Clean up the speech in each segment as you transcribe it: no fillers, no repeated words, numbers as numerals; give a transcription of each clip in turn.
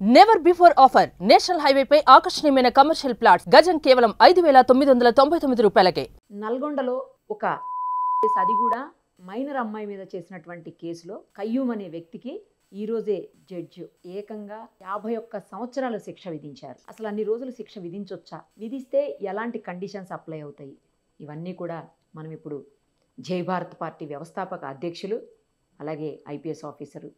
Never before offer national హైవేపై ఆకర్షణీయమైన commercial plots గజం కేవలం 5,999 రూపాయలకే. నల్గొండలో ఒక కేసు, అది కూడా మైనర్ అమ్మాయి మీద చేసినటువంటి కేసులో కయ్యూమ్ అనే వ్యక్తికి ఈ రోజే జడ్జి ఏకంగా 51 సంవత్సరాల శిక్ష విధించారు. అసలు అన్ని రోజులు శిక్ష విధించొచ్చా, విధిస్తే ఎలాంటి కండిషన్స్ అప్లై అవుతాయి, ఇవన్నీ కూడా మనం ఇప్పుడు జై భారత్ పార్టీ వ్యవస్థాపక అధ్యక్షులు అలాగే ఐపీఎస్ ఆఫీసరు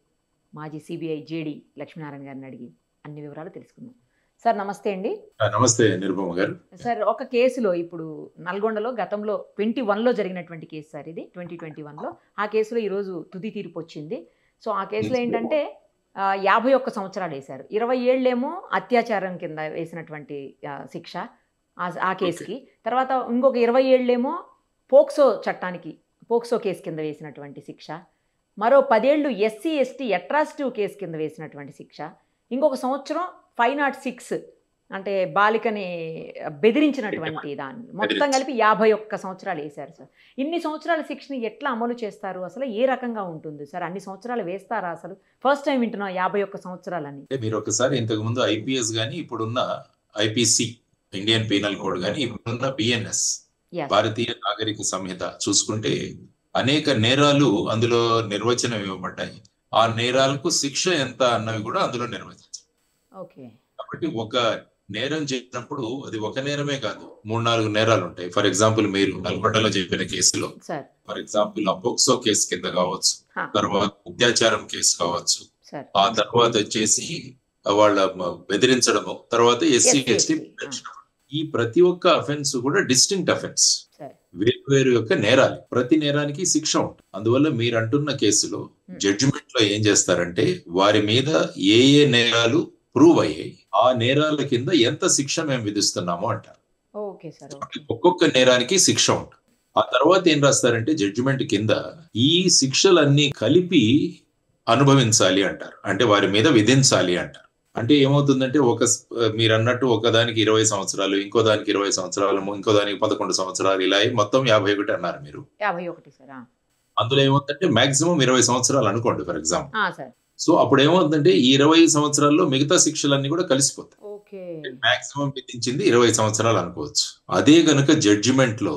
మాజీ సిబిఐ జేడి లక్ష్మీనారాయణ గారిని అడిగి అన్ని వివరాలు తెలుసుకుందాం. సార్ నమస్తే అండి. నమస్తే నిరుపమ గారు. సార్, ఒక కేసులో ఇప్పుడు నల్గొండలో గతంలో 21లో జరిగినటువంటి కేసు సార్, ఇది 2021లో. ఆ కేసులో ఈరోజు తుది తీర్పు వచ్చింది. సో ఆ కేసులో ఏంటంటే 51 సంవత్సరాలు వేశారు, 20 ఏళ్ళేమో అత్యాచారం కింద వేసినటువంటి శిక్ష ఆ కేసుకి. తర్వాత ఇంకొక 20 ఏళ్ళేమో పోక్సో చట్టానికి, పోక్సో కేసు కింద వేసినటువంటి శిక్ష. మరో 10 ఏళ్ళు ఎస్సీ ఎస్టీ అట్రాసిటివ్ కేసు కింద వేసినటువంటి శిక్ష. ఇంకొక సంవత్సరం 506 అంటే బాలికని బెదిరించినటువంటి దాన్ని, మొత్తం కలిపి 51 సంవత్సరాలు వేశారు సార్. ఇన్ని సంవత్సరాల శిక్షని ఎట్లా అమలు చేస్తారు, అసలు ఏ రకంగా ఉంటుంది సార్? అన్ని సంవత్సరాలు వేస్తారా? అసలు ఫస్ట్ టైం వింటున్నాం 51 సంవత్సరాలని. మీరు ఒకసారి ఇంతకు ముందు ఐపీఎస్ గానీ, ఇప్పుడున్న ఐపీసీ ఇండియన్ పీనల్ కోడ్ గానీ, ఇప్పుడున్న బిఎన్ఎస్ భారతీయ నాగరిక సంహిత చూసుకుంటే అనేక నేరాలు అందులో నిర్వచనం ఇవ్వబడ్డాయి. ఆ నేరాలకు శిక్ష ఎంత అన్నవి కూడా అందులో నిర్వచించారు. కాబట్టి ఒక నేరం చేసినప్పుడు అది ఒక నేరమే కాదు, 3-4 నేరాలు ఉంటాయి. ఫర్ ఎగ్జాంపుల్ మీరు నల్గొండలో చెప్పిన కేసులో ఫర్ ఎగ్జాంపుల్ పోక్సో కేసు కింద కావచ్చు, తర్వాత అత్యాచారం కేసు కావచ్చు, ఆ తర్వాత వచ్చేసి వాళ్ళ బెదిరించడము, తర్వాత ఎస్సీ ఎస్టీ. ఈ ప్రతి ఒక్క అఫెన్స్ కూడా డిస్టింక్ట్ అఫెన్స్, వేరు యొక్క నేరాలు. ప్రతి నేరానికి శిక్ష ఉంటుంది. అందువల్ల మీరు అంటున్న కేసులో జడ్జిమెంట్ లో ఏం చేస్తారంటే వారి మీద ఏ ఏ నేరాలు ప్రూవ్ అయ్యాయి, ఆ నేరాల కింద ఎంత శిక్ష మేము విధిస్తున్నామో అంటారు. ఒక్కొక్క నేరానికి శిక్ష ఉంటుంది. ఆ తర్వాత ఏం రాస్తారంటే జడ్జిమెంట్ కింద ఈ శిక్షలన్నీ కలిపి అనుభవించాలి అంటారు, అంటే వారి మీద విధించాలి అంటారు. అంటే ఏమవుతుందంటే మీరు అన్నట్టు ఒకదానికి 20 సంవత్సరాలు, ఇంకో దానికి 20 సంవత్సరాలు, ఇంకో దానికి 11 సంవత్సరాలు, ఇలా మొత్తం 51 అన్నారు మీరు. 51 అందులో ఏమవుతుందంటే మాక్సిమం 20 సంవత్సరాలు అనుకోండి ఫర్ ఎగ్జాంపుల్. సో అప్పుడు ఏమవుతుందంటే ఈ 20 సంవత్సరాల్లో మిగతా శిక్షలన్నీ కూడా కలిసిపోతాయి. మాక్సిమం విధించింది 20 సంవత్సరాలు అనుకోవచ్చు. అదే గనుక జడ్జిమెంట్ లో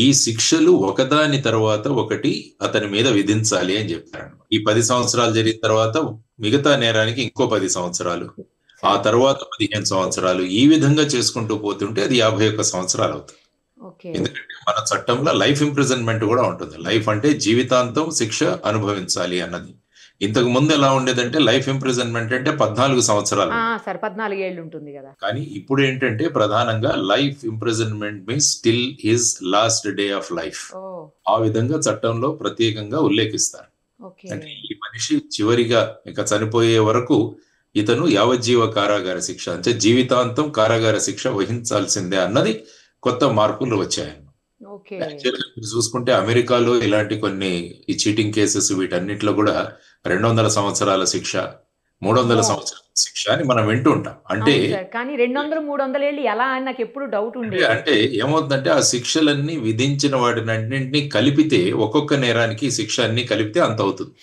ఈ శిక్షలు ఒకదాని తర్వాత ఒకటి అతని మీద విధించాలి అని చెప్పారు. ఈ 10 సంవత్సరాలు జరిగిన తర్వాత మిగతా నేరానికి ఇంకో 10 సంవత్సరాలు, ఆ తర్వాత 15 సంవత్సరాలు, ఈ విధంగా చేసుకుంటూ పోతుంటే అది 51 సంవత్సరాలు అవుతుంది. ఎందుకంటే మన చట్టంలో లైఫ్ ఇంప్రిజన్మెంట్ కూడా ఉంటుంది. లైఫ్ అంటే జీవితాంతం శిక్ష అనుభవించాలి అన్నది. ఇంతకు ముందు ఎలా ఉండేదంటే లైఫ్ ఇంప్రిజన్మెంట్ అంటే 14 సంవత్సరాలు, 14 ఏళ్ళు ఉంటుంది కదా. కానీ ఇప్పుడు ఏంటంటే ప్రధానంగా life imprisonment means till his last day of life. ఆ విధంగా చట్టంలో ప్రత్యేకంగా ఉల్లేఖిస్తారు. అంటే ఈ మనిషి చివరిగా ఇక చనిపోయే వరకు ఇతను యావజ్జీవ కారాగార శిక్ష, అంటే జీవితాంతం కారాగార శిక్ష వహించాల్సిందే అన్నది కొత్త మార్పులు వచ్చాయి. చూసుకుంటే అమెరికాలో ఇలాంటి కొన్ని ఈ చీటింగ్ కేసెస్ వీటన్నిటిలో కూడా 200 సంవత్సరాల శిక్ష, 300 సంవత్సరాల శిక్ష అని మనం వింటూ ఉంటాం. అంటే కానీ 200-300 ఏళ్ళు ఎలా అని నాకు ఎప్పుడు డౌట్ ఉంది. అంటే ఏమవుతుందంటే ఆ శిక్షలన్నీ విధించిన వాటిని అన్నింటినీ కలిపితే, ఒక్కొక్క నేరానికి శిక్ష అన్ని కలిపితే అంత అవుతుంది.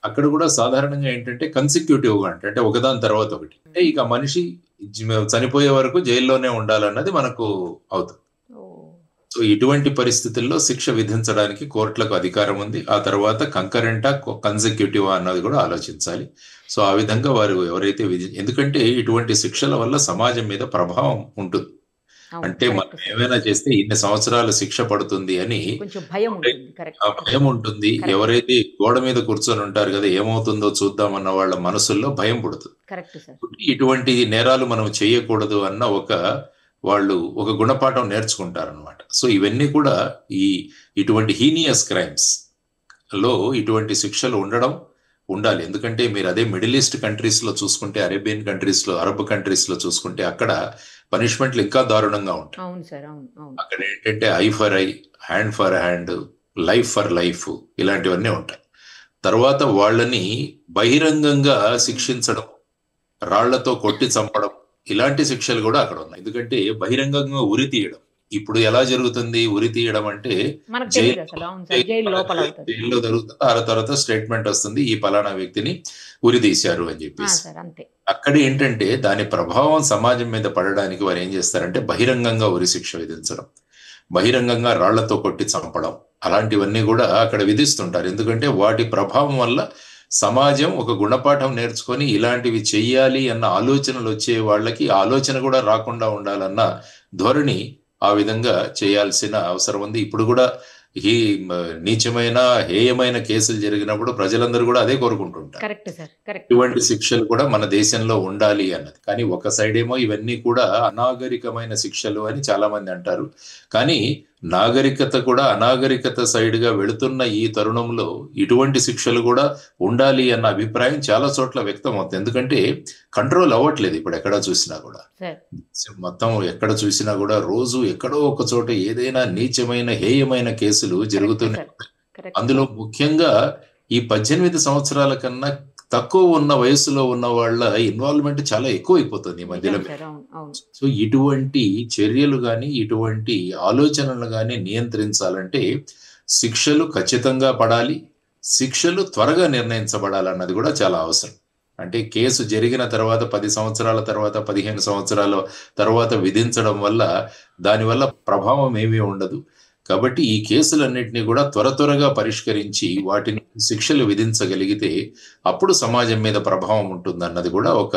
అక్కడ కూడా సాధారణంగా ఏంటంటే కన్సిక్యూటివ్ గా అంటే ఒకదాని తర్వాత ఒకటి, అంటే ఇక మనిషి చనిపోయే వరకు జైల్లోనే ఉండాలన్నది మనకు అవుతుంది. సో ఇటువంటి పరిస్థితుల్లో శిక్ష విధించడానికి కోర్టులకు అధికారం ఉంది. ఆ తర్వాత కంకరెంటా కన్సిక్యూటివ్ అన్నది కూడా ఆలోచించాలి. సో ఆ విధంగా వారు ఎవరైతే ఎందుకంటే ఇటువంటి శిక్షల వల్ల సమాజం మీద ప్రభావం ఉంటుంది. అంటే మనం ఏమైనా చేస్తే ఇన్ని సంవత్సరాల శిక్ష పడుతుంది అని భయం ఉంటుంది. ఎవరైతే గోడ మీద కూర్చొని ఉంటారు కదా ఏమవుతుందో చూద్దామన్న వాళ్ళ మనసుల్లో భయం పుడుతుంది. ఇటువంటి నేరాలు మనం చేయకూడదు అన్న వాళ్ళు ఒక గుణపాఠం నేర్చుకుంటారనమాట. సో ఇవన్నీ కూడా ఇటువంటి హీనియస్ క్రైమ్స్ లో ఇటువంటి శిక్షలు ఉండాలి. ఎందుకంటే మీరు అదే మిడిల్ ఈస్ట్ కంట్రీస్ లో చూసుకుంటే, అరేబియన్ కంట్రీస్ లో, అరబ్ కంట్రీస్ లో చూసుకుంటే అక్కడ పనిష్మెంట్లు ఇంకా దారుణంగా ఉంటాయి. అక్కడ ఏంటంటే I for I, hand for hand, life for life, ఇలాంటివన్నీ ఉంటాయి. తర్వాత వాళ్ళని బహిరంగంగా శిక్షించడం, రాళ్లతో కొట్టి చంపడం, ఇలాంటి శిక్షలు కూడా అక్కడ ఉన్నాయి. ఎందుకంటే బహిరంగంగా ఉరి తీయడం, ఇప్పుడు ఎలా జరుగుతుంది ఉరి తీయడం అంటే మనకు తెలియదు అసలు. అవును సార్, జైలు లోపల అవుతుంది. జైల్లో జరుగుతుంది, ఆ తర్వాత స్టేట్మెంట్ వస్తుంది ఈ పలానా వ్యక్తిని ఉరి తీశారు అని చెప్పేసి. సార్ అంతే. అక్కడ ఏంటంటే దాని ప్రభావం సమాజం మీద పడడానికి వారు ఏం చేస్తారంటే బహిరంగంగా ఉరి శిక్ష విధించడం, బహిరంగంగా రాళ్లతో కొట్టి చంపడం, అలాంటివన్నీ కూడా అక్కడ విధిస్తుంటారు. ఎందుకంటే వాటి ప్రభావం వల్ల సమాజం ఒక గుణపాఠం నేర్చుకొని ఇలాంటివి చెయ్యాలి అన్న ఆలోచనలు వచ్చే వాళ్ళకి ఆలోచన కూడా రాకుండా ఉండాలన్న ధోరణి ఆ విధంగా చేయాల్సిన అవసరం ఉంది. ఇప్పుడు కూడా ఈ నీచమైన హేయమైన కేసులు జరిగినప్పుడు ప్రజలందరూ కూడా అదే కోరుకుంటుంటారు. Correct sir, correct. ఇటువంటి శిక్షలు కూడా మన దేశంలో ఉండాలి అన్నది. కానీ ఒక సైడ్ ఏమో ఇవన్నీ కూడా అనాగరికమైన శిక్షలు అని చాలా మంది అంటారు. కానీ నాగరికత కూడా అనాగరికత సైడ్ గా వెళుతున్న ఈ తరుణంలో ఇటువంటి శిక్షలు కూడా ఉండాలి అన్న అభిప్రాయం చాలా చోట్ల వ్యక్తం అవుతుంది. ఎందుకంటే కంట్రోల్ అవ్వట్లేదు ఇప్పుడు ఎక్కడ చూసినా కూడా. మొత్తం ఎక్కడ చూసినా కూడా రోజు ఎక్కడో ఒక చోట ఏదైనా నీచమైన హేయమైన కేసులు జరుగుతున్నాయి. అందులో ముఖ్యంగా ఈ 18 సంవత్సరాల కన్నా తక్కువ ఉన్న వయసులో ఉన్న వాళ్ళ ఇన్వాల్వ్మెంట్ చాలా ఎక్కువ అయిపోతుంది ఈ మధ్యలో. సో ఇటువంటి చర్యలు కానీ ఇటువంటి ఆలోచనలు కానీ నియంత్రించాలంటే శిక్షలు ఖచ్చితంగా పడాలి, శిక్షలు త్వరగా నిర్ణయించబడాలన్నది కూడా చాలా అవసరం. అంటే కేసు జరిగిన తర్వాత 10 సంవత్సరాల తర్వాత 15 సంవత్సరాల తర్వాత విధించడం వల్ల దానివల్ల ప్రభావం ఏమీ ఉండదు. కాబట్టి ఈ కేసులన్నింటినీ కూడా త్వరగా పరిష్కరించి వాటిని శిక్షలు విధించగలిగితే అప్పుడు సమాజం మీద ప్రభావం ఉంటుందన్నది కూడా ఒక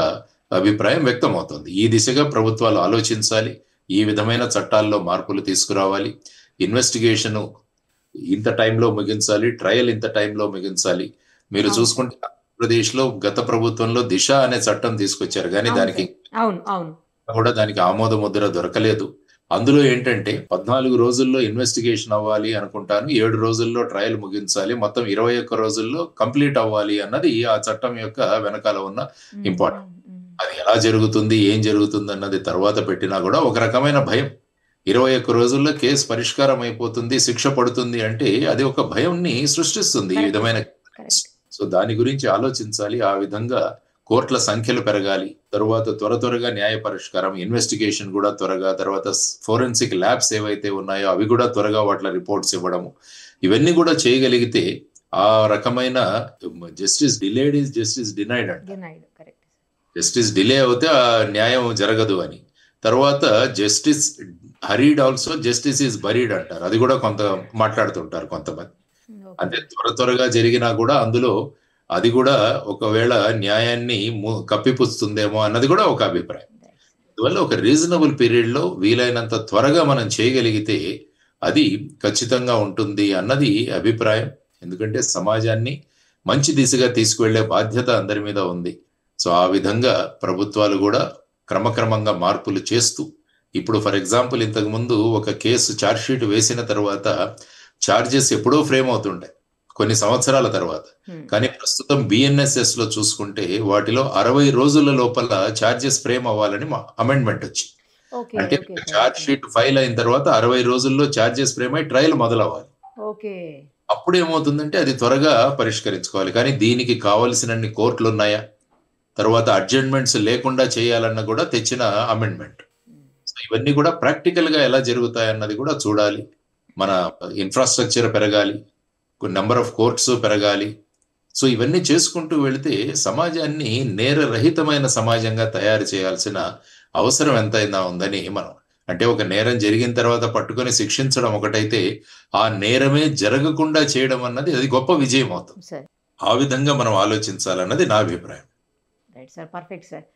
అభిప్రాయం వ్యక్తమవుతుంది. ఈ దిశగా ప్రభుత్వాలు ఆలోచించాలి, ఈ విధమైన చట్టాల్లో మార్పులు తీసుకురావాలి, ఇన్వెస్టిగేషన్ ఇంత టైంలో ముగించాలి, ట్రయల్ ఇంత టైంలో ముగించాలి. మీరు చూసుకుంటే ఆంధ్రప్రదేశ్ లో గత ప్రభుత్వంలో దిశ అనే చట్టం తీసుకొచ్చారు, కానీ దానికి కూడా దానికి ఆమోద ముద్ర దొరకలేదు. అందులో ఏంటంటే 14 రోజుల్లో ఇన్వెస్టిగేషన్ అవ్వాలి అనుకుంటాను, 7 రోజుల్లో ట్రయల్ ముగించాలి, మొత్తం 21 రోజుల్లో కంప్లీట్ అవ్వాలి అన్నది ఆ చట్టం యొక్క వెనకాల ఉన్న ఇంపార్టెంట్. అది ఎలా జరుగుతుంది ఏం జరుగుతుంది అన్నది తర్వాత పెట్టినా కూడా ఒక రకమైన భయం. 21 రోజుల్లో కేసు పరిష్కారం అయిపోతుంది, శిక్ష పడుతుంది అంటే అది ఒక భయంని సృష్టిస్తుంది ఈ విధమైన. సో దాని గురించి ఆలోచించాలి. ఆ విధంగా కోర్టుల సంఖ్యలు పెరగాలి, తరువాత త్వరగా న్యాయ పరిష్కారం, ఇన్వెస్టిగేషన్ కూడా త్వరగా, తర్వాత ఫోరెన్సిక్ ల్యాబ్స్ ఏవైతే ఉన్నాయో అవి కూడా త్వరగా వాటి రిపోర్ట్స్ ఇవ్వడము, ఇవన్నీ కూడా చేయగలిగితే ఆ రకమైన justice delayed is justice denied అంట. జస్టిస్ డిలే అవుతే ఆ న్యాయం జరగదు అని. తర్వాత justice hurried also justice is buried అంటారు, అది కూడా కొంత మాట్లాడుతుంటారు కొంతమంది. అంటే త్వరగా జరిగినా కూడా అందులో అది కూడా ఒకవేళ న్యాయాన్ని కప్పిపుస్తుందేమో అన్నది కూడా ఒక అభిప్రాయం. అందువల్ల ఒక రీజనబుల్ పీరియడ్ లో వీలైనంత త్వరగా మనం చేయగలిగితే అది ఖచ్చితంగా ఉంటుంది అన్నది అభిప్రాయం. ఎందుకంటే సమాజాన్ని మంచి దిశగా తీసుకువెళ్లే బాధ్యత అందరి మీద ఉంది. సో ఆ విధంగా ప్రభుత్వాలు కూడా క్రమక్రమంగా మార్పులు చేస్తూ, ఇప్పుడు ఫర్ ఎగ్జాంపుల్ ఇంతకు ముందు ఒక కేసు ఛార్జ్ షీట్ వేసిన తర్వాత ఛార్జెస్ ఎప్పుడో ఫ్రేమ్ అవుతుంటాయి కొన్ని సంవత్సరాల తర్వాత. కానీ ప్రస్తుతం బిఎన్ఎస్ఎస్ లో చూసుకుంటే వాటిలో 60 రోజుల లోపల ఛార్జెస్ ఫ్రేమ్ అవ్వాలని అమెండ్మెంట్ వచ్చింది. అంటే ఛార్జ్ షీట్ ఫైల్ అయిన తర్వాత 60 రోజుల్లో ఛార్జెస్ ఫ్రేమ్ అయి ట్రయల్ మొదలవ్వాలి. అప్పుడు ఏమవుతుందంటే అది త్వరగా పరిష్కరించుకోవాలి. కానీ దీనికి కావలసినన్ని కోర్టులు ఉన్నాయా, తర్వాత అడ్జస్ట్మెంట్స్ లేకుండా చేయాలన్న కూడా తెచ్చిన అమెండ్మెంట్. సో ఇవన్నీ కూడా ప్రాక్టికల్ గా ఎలా జరుగుతాయన్నది కూడా చూడాలి. మన ఇన్ఫ్రాస్ట్రక్చర్ పెరగాలి, నెంబర్ ఆఫ్ కోర్ట్స్ పెరగాలి. సో ఇవన్నీ చేసుకుంటూ వెళితే సమాజాన్ని నేరరహితమైన సమాజంగా తయారు చేయాల్సిన అవసరం ఎంతైనా ఉందని మనం, అంటే ఒక నేరం జరిగిన తర్వాత పట్టుకొని శిక్షించడం ఒకటైతే ఆ నేరమే జరగకుండా చేయడం అన్నది అది గొప్ప విజయం అవుతుంది. ఆ విధంగా మనం ఆలోచించాలన్నది నా అభిప్రాయం. Right sir, perfect sir.